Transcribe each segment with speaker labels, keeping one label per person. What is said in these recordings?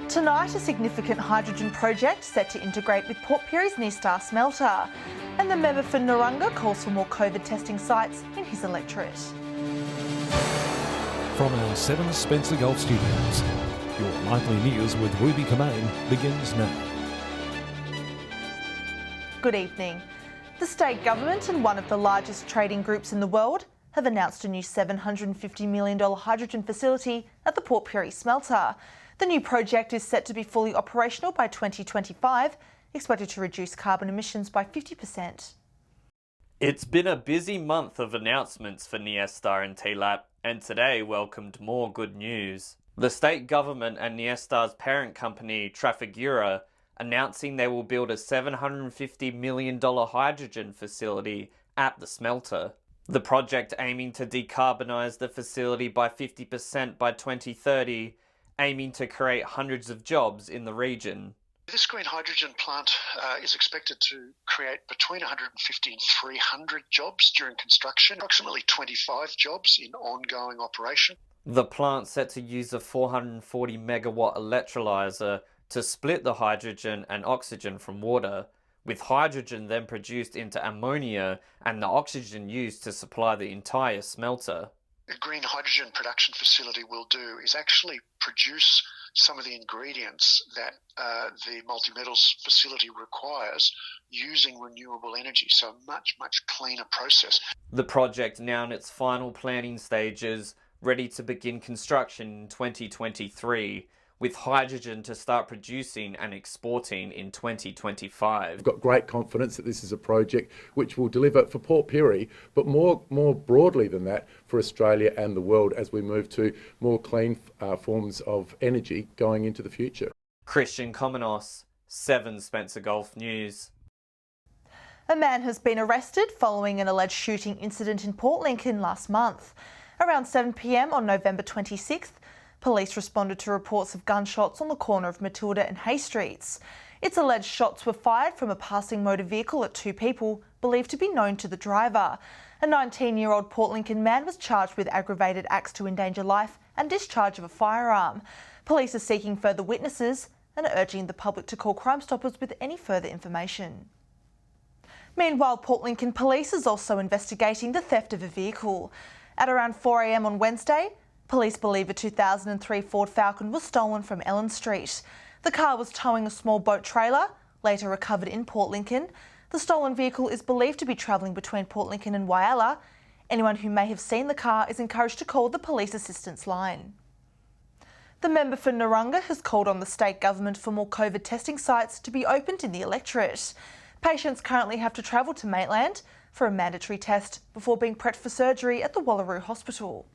Speaker 1: Tonight, a significant hydrogen project set to integrate with Port Pirie's Near Star smelter. And the member for Narungga calls for more COVID testing sites in his electorate.
Speaker 2: From our 7 Spencer Gulf studios, your nightly news with Ruby Kamane begins now.
Speaker 1: Good evening. The state government and one of the largest trading groups in the world have announced a new $750 million hydrogen facility at the Port Pirie smelter. The new project is set to be fully operational by 2025, expected to reduce carbon emissions by 50%.
Speaker 3: It's been a busy month of announcements for Nyestar and TLAP, and today welcomed more good news. The state government and Nyestar's parent company, Trafigura, announcing they will build a $750 million hydrogen facility at the smelter. The project aiming to decarbonise the facility by 50% by 2030, aiming to create hundreds of jobs in the region.
Speaker 4: This green hydrogen plant is expected to create between 150 and 300 jobs during construction, approximately 25 jobs in ongoing operation.
Speaker 3: The plant set to use a 440 megawatt electrolyser to split the hydrogen and oxygen from water, with hydrogen then produced into ammonia and the oxygen used to supply the entire smelter.
Speaker 4: The green hydrogen production facility will do is actually produce some of the ingredients that the multi-metals facility requires using renewable energy, so a much cleaner process.
Speaker 3: The project now in its final planning stages, ready to begin construction in 2023, with hydrogen to start producing and exporting in 2025.
Speaker 5: I've got great confidence that this is a project which will deliver for Port Pirie, but more broadly than that for Australia and the world as we move to more clean forms of energy going into the future.
Speaker 3: Christian Komenos, 7 Spencer Gulf News.
Speaker 1: A man has been arrested following an alleged shooting incident in Port Lincoln last month. Around 7 p.m. on November 26th, police responded to reports of gunshots on the corner of Matilda and Hay Streets. It's alleged shots were fired from a passing motor vehicle at 2 people believed to be known to the driver. A 19-year-old Port Lincoln man was charged with aggravated acts to endanger life and discharge of a firearm. Police are seeking further witnesses and are urging the public to call Crime Stoppers with any further information. Meanwhile, Port Lincoln Police is also investigating the theft of a vehicle. At around 4 a.m. on Wednesday, police believe a 2003 Ford Falcon was stolen from Ellen Street. The car was towing a small boat trailer, later recovered in Port Lincoln. The stolen vehicle is believed to be travelling between Port Lincoln and Whyalla. Anyone who may have seen the car is encouraged to call the police assistance line. The member for Narungga has called on the state government for more COVID testing sites to be opened in the electorate. Patients currently have to travel to Maitland for a mandatory test before being prepped for surgery at the Whyalla Hospital.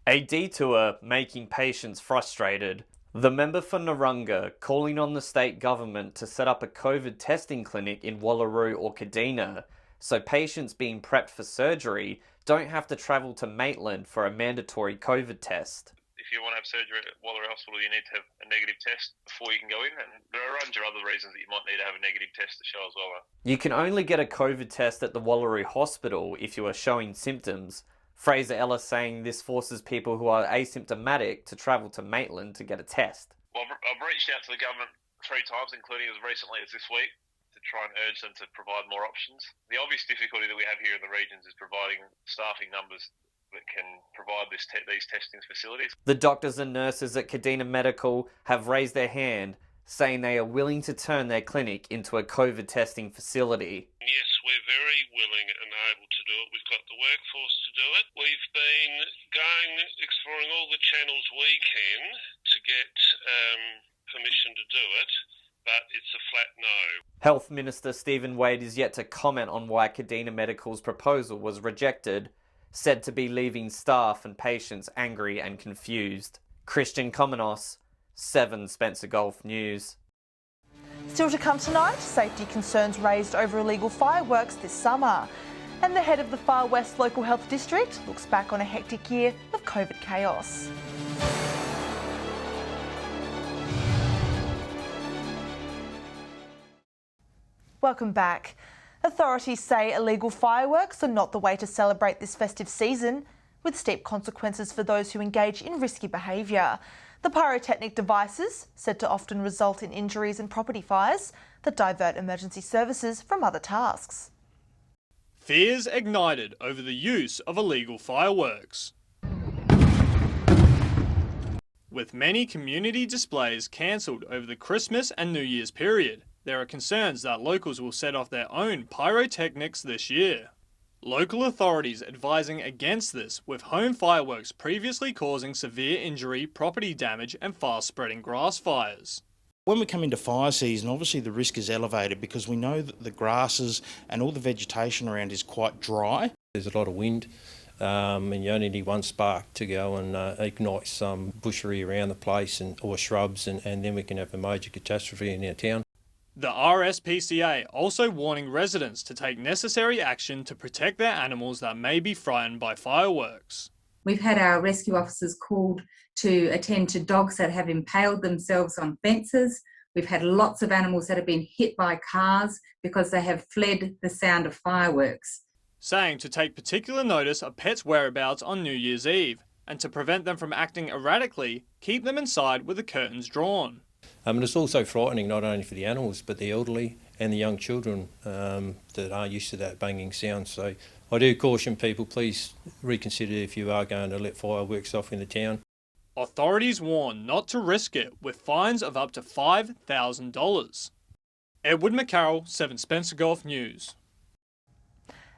Speaker 3: A detour making patients frustrated. The member for Narungga calling on the state government to set up a COVID testing clinic in Whyalla or Kadina so patients being prepped for surgery don't have to travel to Maitland for a mandatory COVID test.
Speaker 6: If you want to have surgery at Whyalla Hospital, you need to have a negative test before you can go in, and there are a range of other reasons that you might need to have a negative test to show as well.
Speaker 3: You can only get a COVID test at the Whyalla Hospital if you are showing symptoms. Fraser Ellis saying this forces people who are asymptomatic to travel to Maitland to get a test.
Speaker 6: Well, I've reached out to the government 3 times, including as recently as this week, to try and urge them to provide more options. The obvious difficulty that we have here in the regions is providing staffing numbers that can provide these testing facilities.
Speaker 3: The doctors and nurses at Kadina Medical have raised their hand, saying they are willing to turn their clinic into a COVID testing facility.
Speaker 7: Yes, we're very willing and able to do it. We've got the workforce to do it. We've been exploring all the channels we can to get permission to do it, but it's a flat no.
Speaker 3: Health Minister Stephen Wade is yet to comment on why Kadina Medical's proposal was rejected, said to be leaving staff and patients angry and confused. Christian Komenos, 7 Spencer Gulf News.
Speaker 1: Still to come tonight, safety concerns raised over illegal fireworks this summer. And the head of the Far West Local Health District looks back on a hectic year of COVID chaos. Welcome back. Authorities say illegal fireworks are not the way to celebrate this festive season, with steep consequences for those who engage in risky behaviour. The pyrotechnic devices, said to often result in injuries and property fires that divert emergency services from other tasks.
Speaker 8: Fears ignited over the use of illegal fireworks. With many community displays cancelled over the Christmas and New Year's period, there are concerns that locals will set off their own pyrotechnics this year. Local authorities advising against this, with home fireworks previously causing severe injury, property damage and fast-spreading grass fires.
Speaker 9: When we come into fire season, obviously the risk is elevated because we know that the grasses and all the vegetation around is quite dry.
Speaker 10: There's a lot of wind and you only need one spark to go and ignite some bushery around the place or shrubs and then we can have a major catastrophe in our town.
Speaker 8: The RSPCA also warning residents to take necessary action to protect their animals that may be frightened by fireworks.
Speaker 11: We've had our rescue officers called to attend to dogs that have impaled themselves on fences. We've had lots of animals that have been hit by cars because they have fled the sound of fireworks.
Speaker 8: Saying to take particular notice of pets' whereabouts on New Year's Eve and to prevent them from acting erratically, keep them inside with the curtains drawn.
Speaker 10: And it's also frightening not only for the animals but the elderly and the young children that are used to that banging sound. So I do caution people, please reconsider if you are going to let fireworks off in the town.
Speaker 8: Authorities warn not to risk it with fines of up to $5,000. Edward McCarroll, 7 Spencer Gulf News.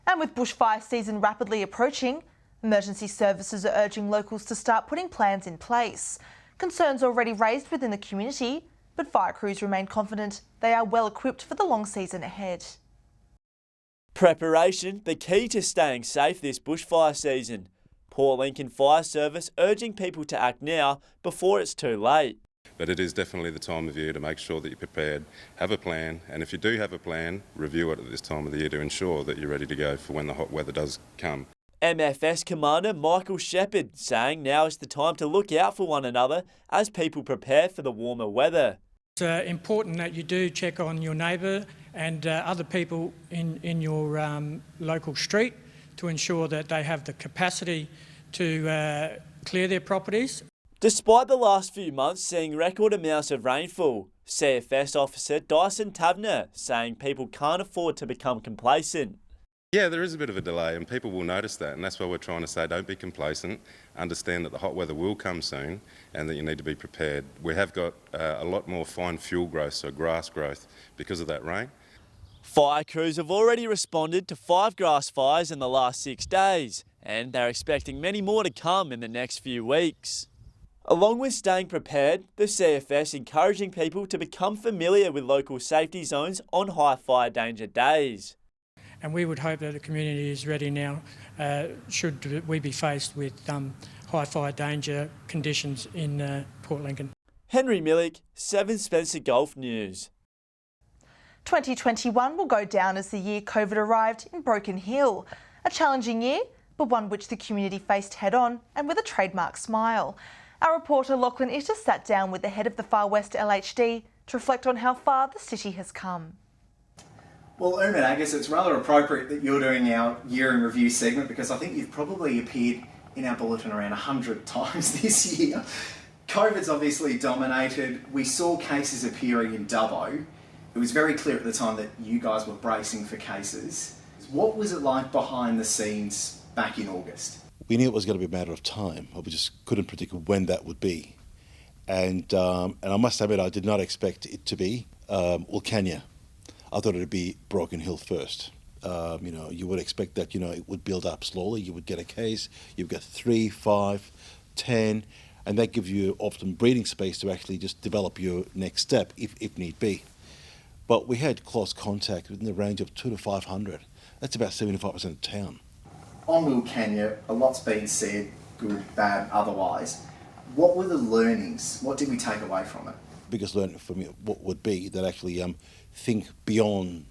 Speaker 1: And with bushfire season rapidly approaching, emergency services are urging locals to start putting plans in place. Concerns already raised within the community, but fire crews remain confident they are well equipped for the long season ahead.
Speaker 12: Preparation, the key to staying safe this bushfire season. Port Lincoln Fire Service urging people to act now before it's too late.
Speaker 13: But it is definitely the time of year to make sure that you're prepared, have a plan, and if you do have a plan, review it at this time of the year to ensure that you're ready to go for when the hot weather does come.
Speaker 12: MFS Commander Michael Shepherd saying now is the time to look out for one another as people prepare for the warmer weather.
Speaker 14: It's important that you do check on your neighbour and other people in your local street to ensure that they have the capacity to clear their properties.
Speaker 12: Despite the last few months seeing record amounts of rainfall, CFS officer Dyson Tavner saying people can't afford to become complacent.
Speaker 13: Yeah, there is a bit of a delay and people will notice that, and that's why we're trying to say don't be complacent, understand that the hot weather will come soon and that you need to be prepared. We have got a lot more fine fuel growth, so grass growth, because of that rain.
Speaker 12: Fire crews have already responded to 5 grass fires in the last 6 days, and they're expecting many more to come in the next few weeks. Along with staying prepared, the CFS encouraging people to become familiar with local safety zones on high fire danger days.
Speaker 14: And we would hope that the community is ready now should we be faced with high fire danger conditions in Port Lincoln.
Speaker 12: Henry Millick, 7 Spencer Gulf News.
Speaker 1: 2021 will go down as the year COVID arrived in Broken Hill. A challenging year, but one which the community faced head-on and with a trademark smile. Our reporter Lachlan Itter sat down with the head of the Far West LHD to reflect on how far the city has come.
Speaker 15: Well, Umar, I guess it's rather appropriate that you're doing our year in review segment because I think you've probably appeared in our bulletin around 100 times this year. COVID's obviously dominated. We saw cases appearing in Dubbo. It was very clear at the time that you guys were bracing for cases. What was it like behind the scenes back in August?
Speaker 9: We knew it was going to be a matter of time. We just couldn't predict when that would be. And I must admit, I did not expect it to be Whyalla. I thought it would be Broken Hill first. You would expect that, it would build up slowly. You would get a case, you've got 3, 5, 10, and that gives you often breathing space to actually just develop your next step if need be. But we had close contact within the range of 200 to 500. That's about 75% of town.
Speaker 15: On Whyalla, a lot's been said, good, bad, otherwise. What were the learnings? What did we take away from it?
Speaker 9: Biggest learning for me would be that actually think beyond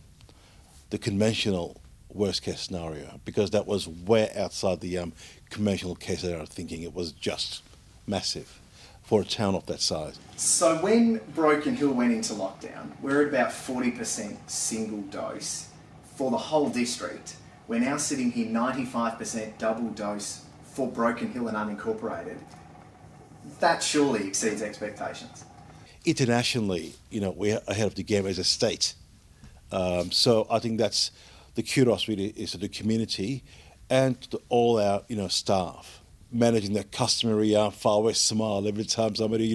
Speaker 9: the conventional worst case scenario, because that was way outside the conventional case scenario thinking. It was just massive for a town of that size.
Speaker 15: So when Broken Hill went into lockdown, we're at about 40% single dose for the whole district. We're now sitting here 95% double dose for Broken Hill and unincorporated. That surely exceeds expectations.
Speaker 9: Internationally, we're ahead of the game as a state. So I think that's the kudos really is to the community and to all our, staff. Managing that customary Far West smile every time somebody,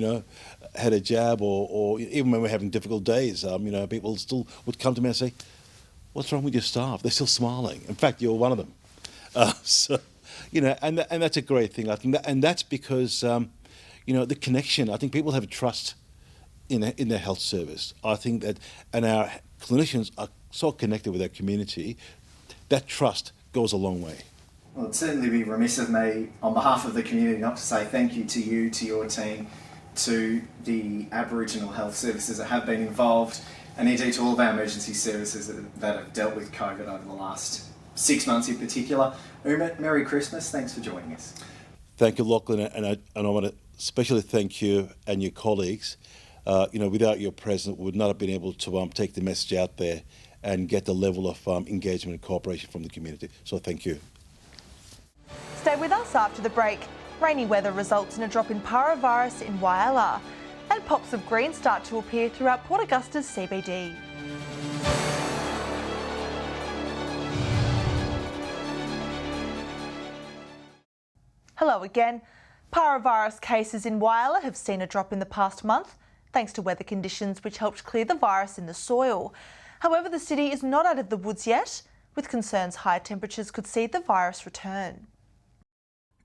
Speaker 9: had a jab or even when we're having difficult days, people still would come to me and say, "What's wrong with your staff? They're still smiling." In fact, you're one of them. And that's a great thing. I think and that's because, the connection. I think people have a trust in their health service. I think that, and our clinicians are so connected with our community, that trust goes a long way.
Speaker 15: Well, it'd certainly be remiss of me on behalf of the community not to say thank you to you, to your team, to the Aboriginal health services that have been involved, and indeed to all of our emergency services that have dealt with COVID over the last 6 months in particular. Umit, Merry Christmas. Thanks for joining us.
Speaker 9: Thank you, Lachlan, and I want to especially thank you and your colleagues. Without your presence, we would not have been able to take the message out there and get the level of engagement and cooperation from the community. So thank you.
Speaker 1: Stay with us after the break. Rainy weather results in a drop in parvovirus in Whyalla, and pops of green start to appear throughout Port Augusta's CBD. Hello again. Parvovirus cases in Whyalla have seen a drop in the past month, thanks to weather conditions which helped clear the virus in the soil. However, the city is not out of the woods yet, with concerns higher temperatures could see the virus return.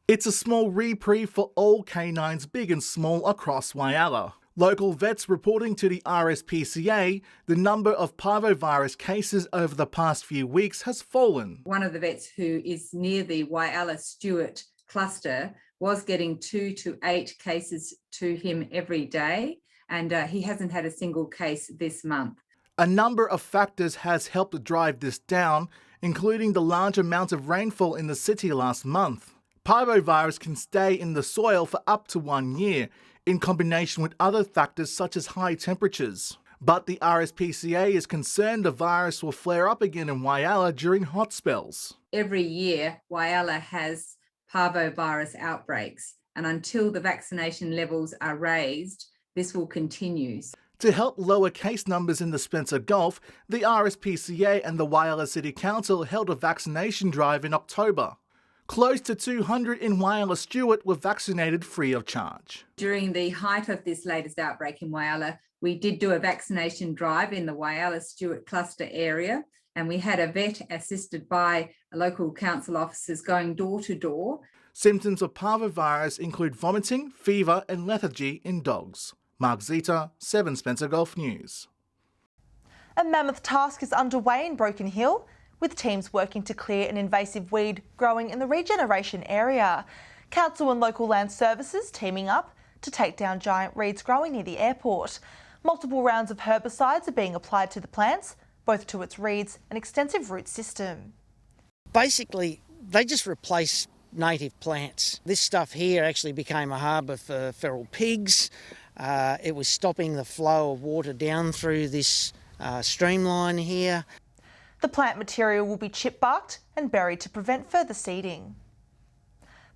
Speaker 16: It's a small reprieve for all canines big and small across Whyalla. Local vets reporting to the RSPCA the number of parvovirus cases over the past few weeks has fallen.
Speaker 11: One of the vets who is near the Whyalla Stewart cluster was getting 2 to 8 cases to him every day, and he hasn't had a single case this month.
Speaker 16: A number of factors has helped drive this down, including the large amount of rainfall in the city last month. Parvovirus can stay in the soil for up to 1 year, in combination with other factors such as high temperatures. But the RSPCA is concerned the virus will flare up again in Whyalla during hot spells.
Speaker 11: Every year, Whyalla has parvovirus outbreaks, and until the vaccination levels are raised, this will continue.
Speaker 16: To help lower case numbers in the Spencer Gulf, the RSPCA and the Whyalla City Council held a vaccination drive in October. Close to 200 in Whyalla Stewart were vaccinated free of charge.
Speaker 11: During the height of this latest outbreak in Whyalla, we did do a vaccination drive in the Whyalla Stewart cluster area, and we had a vet assisted by local council officers going door to door.
Speaker 16: Symptoms of parvovirus include vomiting, fever and lethargy in dogs. Mark Zeta, 7 Spencer Gulf News.
Speaker 1: A mammoth task is underway in Broken Hill, with teams working to clear an invasive weed growing in the regeneration area. Council and local land services teaming up to take down giant reeds growing near the airport. Multiple rounds of herbicides are being applied to the plants, both to its reeds and extensive root system.
Speaker 17: Basically, they just replace native plants. This stuff here actually became a harbour for feral pigs. It was stopping the flow of water down through this streamline here.
Speaker 1: The plant material will be chip-barked and buried to prevent further seeding.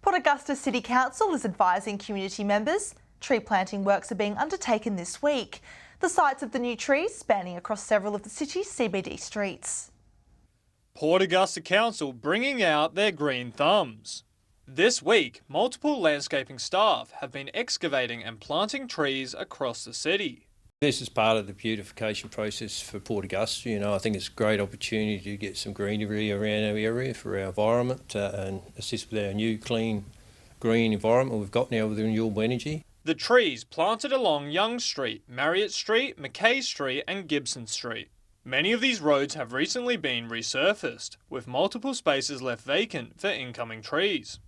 Speaker 1: Port Augusta City Council is advising community members tree planting works are being undertaken this week. The sites of the new trees spanning across several of the city's CBD streets.
Speaker 8: Port Augusta Council bringing out their green thumbs. This week, multiple landscaping staff have been excavating and planting trees across the city.
Speaker 10: This is part of the beautification process for Port Augusta. I think it's a great opportunity to get some greenery around our area for our environment and assist with our new clean green environment we've got now with renewable energy.
Speaker 8: The trees planted along Young Street, Marriott Street, Mackay Street and Gibson Street. Many of these roads have recently been resurfaced, with multiple spaces left vacant for incoming trees.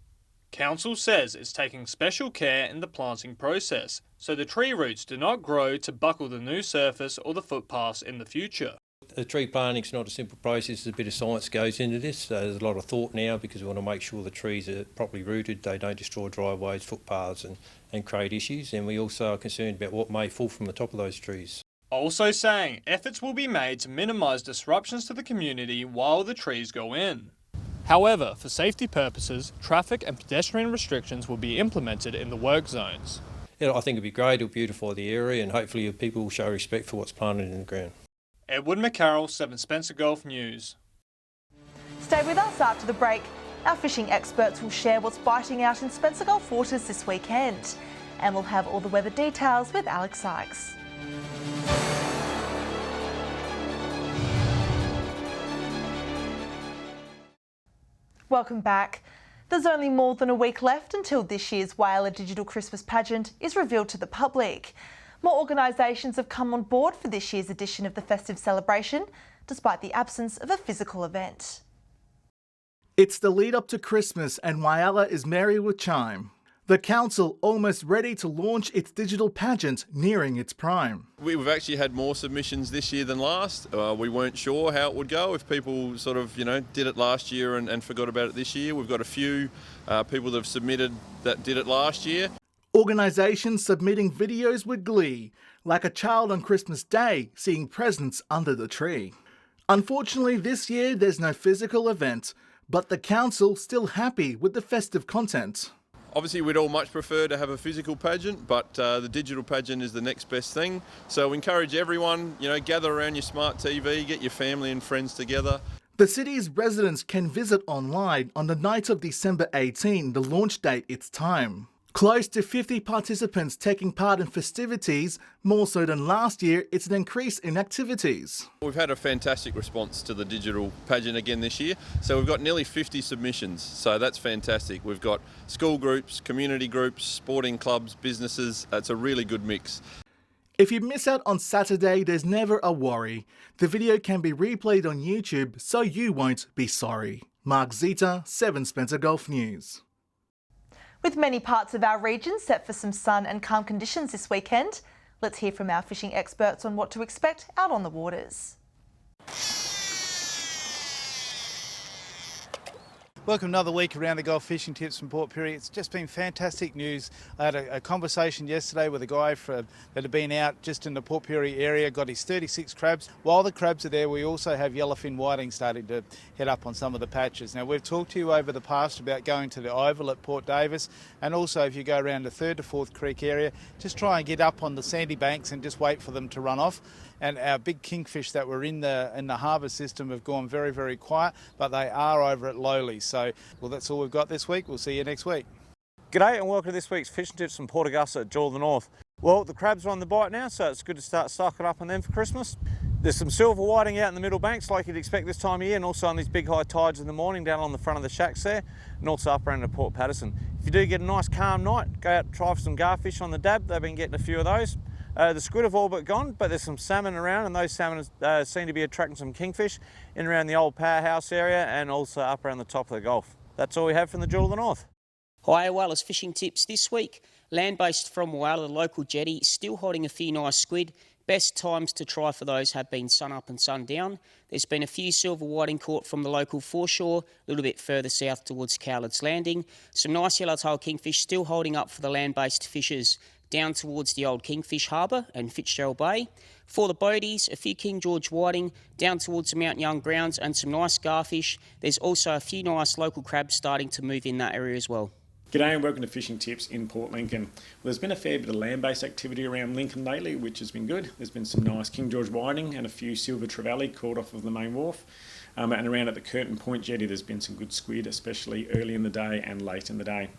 Speaker 8: Council says it's taking special care in the planting process, so the tree roots do not grow to buckle the new surface or the footpaths in the future.
Speaker 10: The tree planting is not a simple process, a bit of science goes into this. There's a lot of thought now because we want to make sure the trees are properly rooted, they don't destroy driveways, footpaths and create issues, and we also are concerned about what may fall from the top of those trees.
Speaker 8: Also saying efforts will be made to minimise disruptions to the community while the trees go in. However, for safety purposes, traffic and pedestrian restrictions will be implemented in the work zones.
Speaker 10: I think it'd be great, it'll beautify the area, and hopefully people will show respect for what's planted in the ground.
Speaker 8: Edward McCarroll, 7 Spencer Golf News.
Speaker 1: Stay with us after the break. Our fishing experts will share what's biting out in Spencer Gulf waters this weekend. And we'll have all the weather details with Alex Sykes. Welcome back. There's only more than a week left until this year's Whyalla Digital Christmas pageant is revealed to the public. More organisations have come on board for this year's edition of the festive celebration, despite the absence of a physical event.
Speaker 16: It's the lead up to Christmas and Whyalla is merry with chime. The council almost ready to launch its digital pageant nearing its prime.
Speaker 18: We've actually had more submissions this year than last. We weren't sure how it would go if people sort of, did it last year and forgot about it this year. We've got a few people that have submitted that did it last year.
Speaker 16: Organisations submitting videos with glee, like a child on Christmas Day seeing presents under the tree. Unfortunately, this year there's no physical event, but the council still happy with the festive content.
Speaker 18: Obviously, we'd all much prefer to have a physical pageant, but the digital pageant is the next best thing. So we encourage everyone, gather around your smart TV, get your family and friends together.
Speaker 16: The city's residents can visit online on the night of December 18, the launch date, its time. Close to 50 participants taking part in festivities. More so than last year, it's an increase in activities.
Speaker 18: We've had a fantastic response to the digital pageant again this year. So we've got nearly 50 submissions, so that's fantastic. We've got school groups, community groups, sporting clubs, businesses. It's a really good mix.
Speaker 16: If you miss out on Saturday, there's never a worry. The video can be replayed on YouTube, so you won't be sorry. Mark Zita, 7 Spencer Golf News.
Speaker 1: With many parts of our region set for some sun and calm conditions this weekend, let's hear from our fishing experts on what to expect out on the waters.
Speaker 19: Welcome another week around the Gulf Fishing Tips from Port Pirie. It's just been fantastic news. I had a conversation yesterday with a guy that had been out just in the Port Pirie area, got his 36 crabs. While the crabs are there, we also have yellowfin whiting starting to head up on some of the patches. Now, we've talked to you over the past about going to the Oval at Port Davis, and also if you go around the 3rd to 4th Creek area, just try and get up on the sandy banks and just wait for them to run off. And our big kingfish that were in the harbour system have gone very, very quiet, but they are over at Lowly. So, well, that's all we've got this week. We'll see you next week.
Speaker 20: G'day and welcome to this week's Fishing Tips from Port Augusta at Jewel of the North. Well, the crabs are on the bite now, so it's good to start stocking up on them for Christmas. There's some silver whiting out in the middle banks like you'd expect this time of year, and also on these big high tides in the morning down on the front of the shacks there, and also up around the Port Patterson. If you do get a nice calm night, go out and try for some garfish on the dab. They've been getting a few of those. The squid have all but gone, but there's some salmon around, and those salmon seem to be attracting some kingfish in around the old powerhouse area and also up around the top of the Gulf. That's all we have from the Jewel of the North.
Speaker 21: Hi, Whyallah's fishing tips this week. Land-based from Whyalla, the local jetty, still holding a few nice squid. Best times to try for those have been sun up and sun down. There's been a few silver whiting caught from the local foreshore, a little bit further south towards Cowlard's Landing. Some nice yellowtail kingfish still holding up for the land-based fishers down towards the old Kingfish Harbour and Fitzgerald Bay. For the boaties, a few King George whiting down towards the Mount Young grounds and some nice garfish. There's also a few nice local crabs starting to move in that area as well.
Speaker 22: G'day and welcome to Fishing Tips in Port Lincoln. Well, there's been a fair bit of land-based activity around Lincoln lately, which has been good. There's been some nice King George whiting and a few silver trevally caught off of the main wharf. And around at the Curtin Point jetty, there's been some good squid, especially early in the day and late in the day.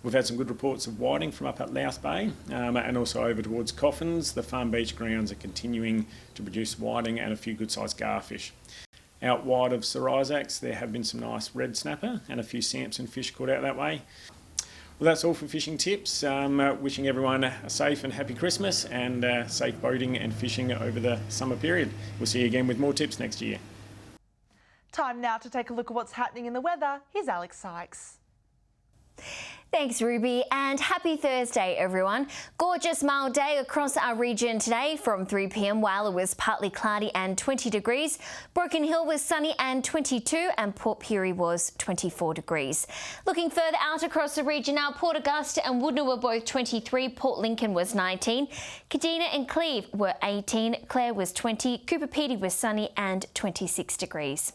Speaker 22: We've had some good reports of whiting from up at Louth Bay and also over towards Coffins. The Farm Beach grounds are continuing to produce whiting and a few good-sized garfish. Out wide of Sir Isaac's, there have been some nice red snapper and a few Samson fish caught out that way. Well, that's all for Fishing Tips. Wishing everyone a safe and happy Christmas and safe boating and fishing over the summer period. We'll see you again with more tips next year.
Speaker 1: Time now to take a look at what's happening in the weather. Here's Alex Sykes.
Speaker 2: Thanks, Ruby, and happy Thursday, everyone. Gorgeous mild day across our region today. From 3 p.m, Whyalla was partly cloudy and 20 degrees. Broken Hill was sunny and 22, and Port Pirie was 24 degrees. Looking further out across the region now, Port Augusta and Woodna were both 23, Port Lincoln was 19, Kadina and Cleve were 18, Clare was 20, Cooper Pedy was sunny and 26 degrees.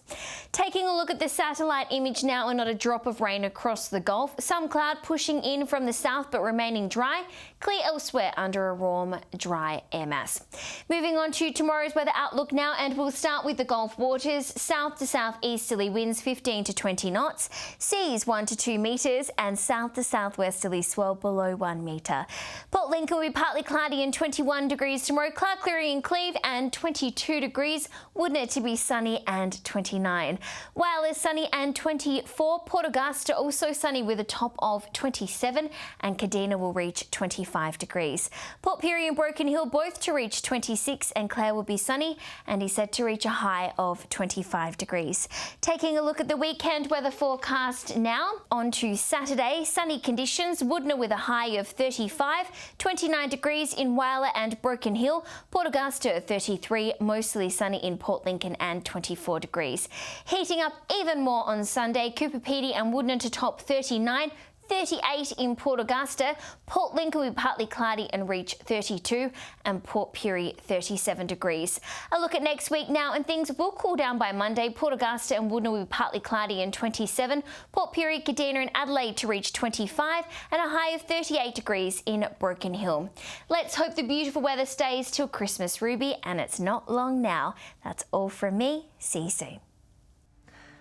Speaker 2: Taking a look at the satellite image now, and not a drop of rain across the Gulf. Some cloud pushing in from the south but remaining dry. Clear elsewhere under a warm, dry air mass. Moving on to tomorrow's weather outlook now, and we'll start with the Gulf waters. South to southeasterly winds 15 to 20 knots, seas 1 to 2 metres, and south to southwesterly swell below 1 metre. Port Lincoln will be partly cloudy and 21 degrees tomorrow, cloud clearing in Cleve and 22 degrees, Woodna to be sunny and 29. Whyalla is sunny and 24, Port Augusta also sunny with a top of 27, and Kadina will reach 25 degrees. Port Pirie and Broken Hill both to reach 26, and Clare will be sunny and is set to reach a high of 25 degrees. Taking a look at the weekend weather forecast now. On to Saturday, sunny conditions, Woodna with a high of 35, 29 degrees in Whyalla and Broken Hill, Port Augusta 33, mostly sunny in Port Lincoln and 24 degrees. Heating up even more on Sunday, Cooper Pedy and Woodna to top 39, 38 in Port Augusta, Port Lincoln will be partly cloudy and reach 32, and Port Pirie 37 degrees. A look at next week now, and things will cool down by Monday. Port Augusta and Woodna will be partly cloudy and 27, Port Pirie, Kadina and Adelaide to reach 25, and a high of 38 degrees in Broken Hill. Let's hope the beautiful weather stays till Christmas, Ruby, and it's not long now. That's all from me. See you soon.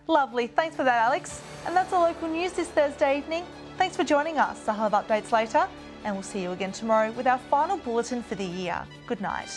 Speaker 1: Lovely, thanks for that, Alex. And that's all local news this Thursday evening. Thanks for joining us. I'll have updates later, and we'll see you again tomorrow with our final bulletin for the year. Good night.